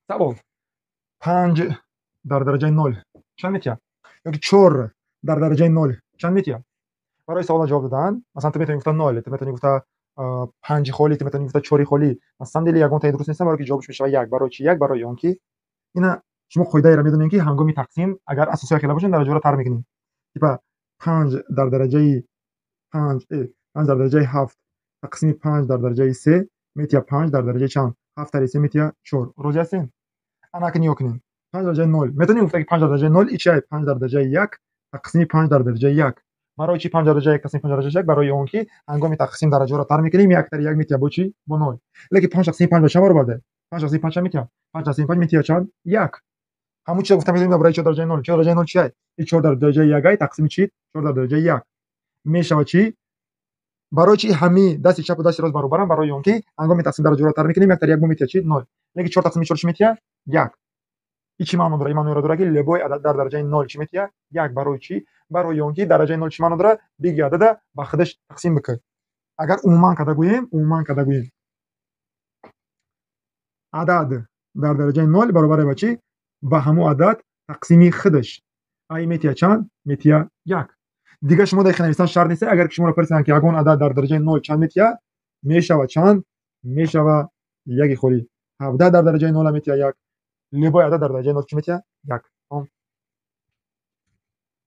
سوال 5 در درجه 0 چند میتیه؟ یا 4 در درجه 0 چند میتیه؟ برای سوال جواب دادن مثلا تو میتونی گفت 0 تو میتونی گفت 5 خالی تو میتونی گفت 4 خالی مثلا دلی یگان تا درست نیست برای که جوابش میشه 1 برای چی 1 برای اون کی اینا شما قاعده را میدونین که هنگامی تقسیم اگر اساسای خلاف باشن درجه را تر میکنین تипа 5 در درجه 5 5 در درجه 7 تقسیم 5 در درجه 3 میتیه 5 در درجه چند 7 در 3 میتیه 4 روزی هستین انا کنی کنین 5 درجه 0 میتونین گفت که 5 درجه 0 ایچه 5 در درجه 1 تقسیم 5 در درجه 1 برای چی 5 درجه 1 تقسیم 5 درجه 1 برای اون که هنگامی تقسیم درجه را تر میکنیم 1 در 1 میتیه با چی با 0 لیکن 5 تقسیم 5 به چه برابر 5 تقسیم 5 میتیه 5 تقسیم 5 میتیه چند 1 همون چیز گفتم میتونیم برای 4 درجه 0 4 درجه 0 چیه این 4 در درجه 1 تقسیم چی 4 در درجه 1 میشه چی برای چی همه دست چپ و دست راست برابرن برای اون که هنگامی تقسیم درجه را تر میکنیم 1 در 1 میتیه چی 0 لیکن 4 تقسیم 4 چی میتیه 1 این چی معنی داره این معنی را داره که لبای عدد در درجه 0 چی میتیه 1 برای چی برای اون که درجه 0 چی معنی داره دیگه عدد با خودش تقسیم بکنه اگر عموما کدا گوییم عدد در درجه 0 برابر با چی با همون عدد تقسیمی خودش ای میتیه چند میتیه 1 دیگه شما در نوشتن شرط نیست اگر شما را پرسیدن که اگه عدد در درجه 0 چند میتیه میشه چند میشه 1 خوری 17 در درجه 0 میتیه 1 لبای عدد در درجه 0 چی میتیه 1